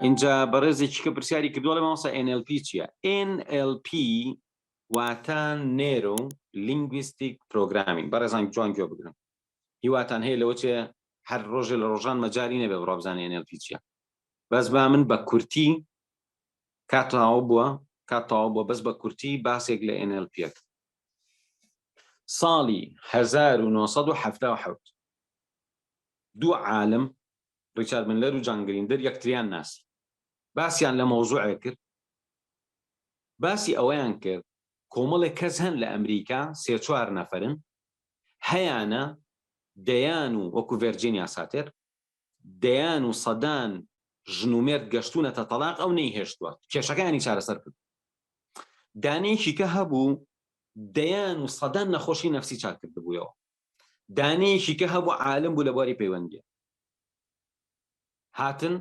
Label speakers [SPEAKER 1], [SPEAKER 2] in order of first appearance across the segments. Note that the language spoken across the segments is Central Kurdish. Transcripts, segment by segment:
[SPEAKER 1] اینجا بەڕێزێکی کە پرسیاری کردووە لە مامۆستا NLP چییە؟ NLP واتە نێرۆ لینگویستیک پرۆگرامینگ. بەڕێزان جوان گوێ بگرن، هیواتان هەیە لەوە چێ هەر ڕۆژێ لە ڕۆژان مەجاری نەبێ بڕوا بزانێ NLP چییە. بەس با من بە کورتی کاتەواو بووە بەس بە کورتی باسێک لە NLPەکە. ساڵی 1970 دوو عالم، ریچارد منلەر و جان گریندەر، یەکتریان ناسی، باسییان لە مۆزوعێ کرد، باسی ئەوەیان کرد کۆمەڵێک کەس هەن لە ئەمریکا 3-4 نەفەرن هەیانە دەیان و وەکو ڤێرجینیا ساتێر دەیان و سەدان ژنومێرد گەشتونەتە تەلاق ئەو نەیهێشتووە، کێشەکانی چارەسەر کرد. دانەیەکی کە هەبوو دەیان و سەدان نەخۆشی نەفسی چاک کردبوویەوە. دانەیەکی کە هەبوو عالم بوو لە بواری پەیوەندیە. هاتن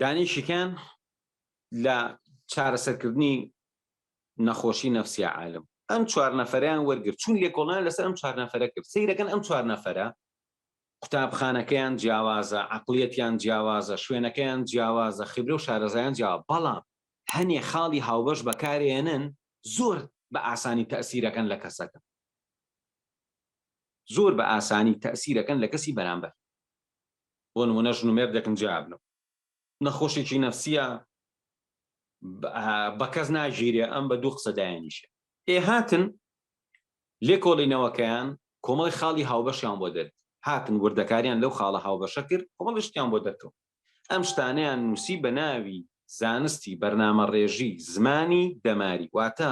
[SPEAKER 1] دانیشیکان لە چارەسەرکردنی نەخۆشی نەفسی عالم ئەم 4 نەفەریان وەرگرت، چون لێکۆڵان لەسەر ئەم 4 نەفەرە کرد. سەیرەکەن ئەم 4 نەفەرە قوتابخانەکەیان جیاوازە، عەقڵیەتیان جیاوازە، شوێنەکەیان جیاوازە، خیبرە و شارەزایان جیاوازە، بەڵام هەنێ خاڵی هاوبەش بەکارێنن زۆر بە ئاسانی تەئسیرەکەن لە کەسەکە، زۆر بە ئاسانی تەئسیرەکەن لە کەسی بەرامبەر. بۆ نمونە ژنومێردێکن جیابنەوە، نەخۆشێکی نەفسیە بە کەس ناژیرێ، ئەم بە دوو قسە دایانیشە. هاتن لێکۆڵینەوەکەیان کۆمەڵی خاڵی هاوبەشیان بۆ دەرد، هاتن وردەکاریان لەو خاڵە هاوبەشە کرد، کۆمەڵی شتیان بۆ دەرکەوت. ئەم شتانەیان نووسی بە ناوی زانستی بەرنامە ڕێژی زمانی دەماری، واتە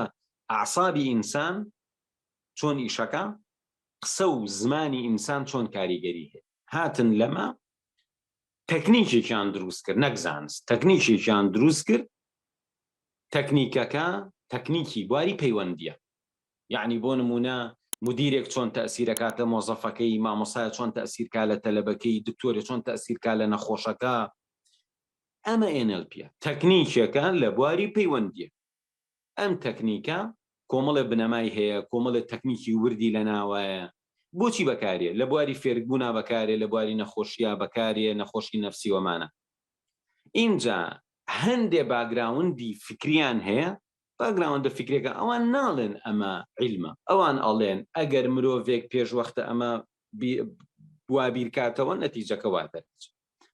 [SPEAKER 1] ئاعسابی ئینسان چۆن ئیشەکە، قسە و زمانی ئینسان چۆن کاریگەری هەیە. هاتن لەمە تەکنیکێکیان دروست کرد، نەک زانست، تەکنیکێکیان دروست کرد. تەکنیکەکە تەکنیکی بواری پەیوەندیە، یعنی بۆ نمونە مدیرێک چۆن تەئسیرەکاتە مۆزەفەکەی، مامۆسایە چۆن تەئسیرکا لە تەلەبەکەی، دکتۆرێ چۆن تەئسیرکا لە نەخۆشەکە. ئەمە NLPە، تەکنیکێکە لە بواری پەیوەندیە. ئەم تەکنیکە کۆمەڵێ بنەمای هەیە، کۆمەڵێ تەکنیکی وردی لە ناوایە. بۆچی بەکارێ؟ لە بواری فێربوونا بەکارێ، لە بواری نەخۆشیە بەکارێ، نەخۆشی نەفسی وەمانە. اینجا هەندێ باگراوندی فکریان هەیە، باگراوندە فکرێکە ئەوان ناڵێن ئەمە عیلمە، ئەوان ئەڵێن ئەگەر مرۆڤێک پێش وەختە ئەمە بوابیرکاتەوە نەتیجەکە واتە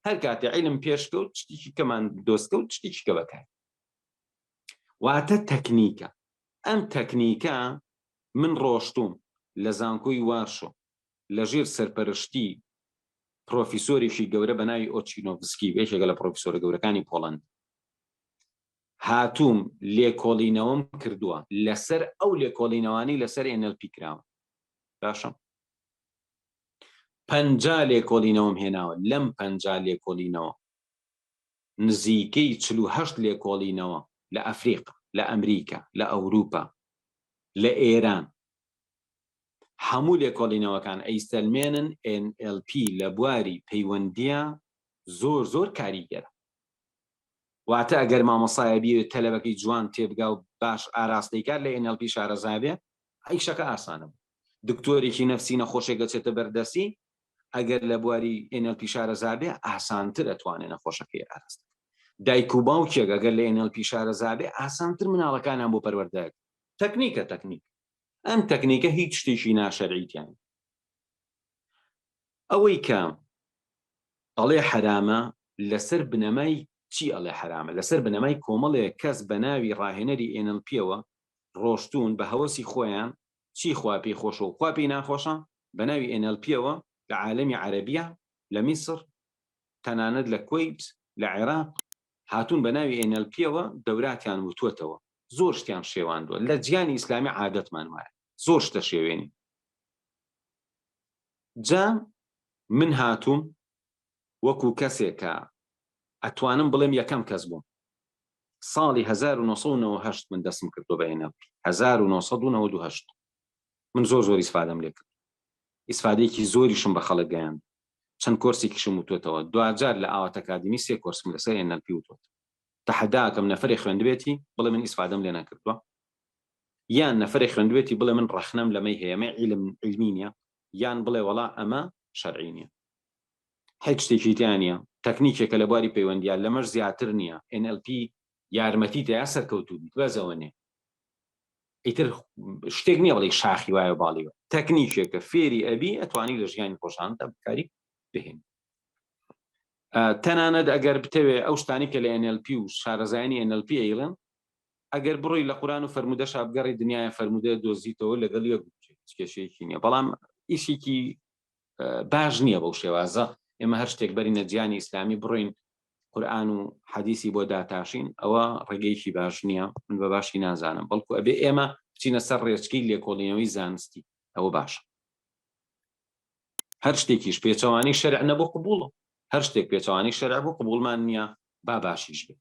[SPEAKER 1] هەر کاتێ عیلم پێشکەوت شتێکی کەمان دۆستکەوت شتێکی کە بەکار واتە تەکنیکە. ئەم تەکنیکە من ڕۆشتوم لە زانکۆی وارشۆ لەژێر سەرپەرشتی پرۆفیسۆرێکی گەورە بە ناوی ئۆچینۆڤسکی، یەکێکە لە پرۆفیسۆرە گەورەکانی پۆڵەند. هاتووم لێکۆڵینەوەم کردووە لەسەر ئەو لێکۆڵینەوانی لەسەر NLP کراوە. باشە 50 لێکۆڵینەوەم هێناوە. لەم 50 لێکۆڵینەوە نزیکەی 48 لێکۆڵینەوە لە ئەفریقا، لە ئەمریکا، لە ئەوروپا، لە ئێران، هەموو لێکۆڵینەوەکان ئەیسەلمێنن NLP لە بواری پەیوەندیە زۆر زۆر کاریگەرە. واتە ئەگەر مامۆسایە بیوێت تەلەبەکەی جوان تێبگا و باش ئاراستەیکات لە NLP شارەزابێ، ئەیشەکە ئاسانە بوو. دکتۆرێکی نەفسی نەخۆشێک گەچێتە بەردەسی، ئەگەر لە بواری NLP شارەزابێ ئاسانتر ئەتوانێ نەخۆشەکەی ئاراست. دایک و باوکێک ئەگەر لە NLP شارەزابێ ئاسانتر مناڵەکانیان بۆ پەروەردەیەک. تەکنیکە تەکنیک. ئەم تەکنیکە هیچ شتێکی ناشەرعیتیان. ئەوەی کە ئەڵێ حرامە لەسەر بنەمای چی ئەڵێ حرامە؟ لەسەر بنەمای کۆمەڵێک کەس بە ناوی ڕاهێنەری NLPەوە ڕۆشتون بە هەوەسی خۆیان چی خوا پێی خۆشە و خوا پێی ناخۆشە بە ناوی NLPەوە لە عالەمی عەرەبیە، لە میسر، تەنانەت لە کوێیت، لە عێراق هاتوون بە ناوی NLPەوە دەوراتیان وتووەتەوە. زۆر شتیان شێواندووە. لە جیانی ئیسلامی عادەتمان وایە، زۆر شتە شێوێنی. جا من هاتووم وەکو کەسێکە ئەتوانم بڵێم یەکەم کەس بووم. ساڵی 1998 من دەستم کردو بە NLP. 1998 من زۆر ئیسفادەم لێ کرد. ئیسفادەیەکی زۆریشم بە خەڵک گەیاند. چەند کۆرسێکیشم وتوێتەوە. دوجار لە ئاوات ئەکادمی 3 کۆرسم لەسەر NLP وتوێت. تەحەداکەم نەفەرێ خوێندبێتی بڵێ من ئیسفادەم لێ نەکردووە، یان نەفەرێ خوێندبێتی بڵێ من ڕەخنەم لەمەی هەیە، ئەمە عیلمی نییە، یان بڵێ وەڵا ئەمە شەرعی نییە. هیچ شتێکی تیان نییە. تەکنیکێکە لە بواری پەیوەندیان لەمەش زیاتر نییە. NLP یارمەتی تیا سەرکەوتوو بیت بەزەوەنێ ئیتر شتێک نییە بڵێ شاخی وایە باڵیوە، تەکنیکێکە فێری ئەبی ئەتوانی لە ژیانی خۆشاندا بکاری بهێن. تەنانەت ئەگەر بتەوێ ئەو شتانی کە لە NLP و شارەزایانی NLP ئەیڵن، ئەگەر بڕۆی لە قورآن و فەرمودەش بگەڕی دنیای فەرمودە دۆزیتەوە لەگەڵ یەک کێشەیەکی نییە، بەڵام ئیشێکی باش نییە بەو شێوازە. ئێمە هەر شتێک بەرینە گیانی ئیسلامی بڕۆین قورآن و حەدیثی بۆ داتاشین، ئەوە ڕێگەیەکی باش نییە، من بە باشی نازانم، بەڵکو ئەبێ ئێمە بچینە سەر ڕێچکەی لێکۆڵینەوەی زانستی، ئەوە باشە. هەر شتێکیش پێچەوانی شەرع نەبوو قبوڵە، هەر شتێک پێچەوانی شەرع بوو قبوڵمان نییە، با باشیش بێت.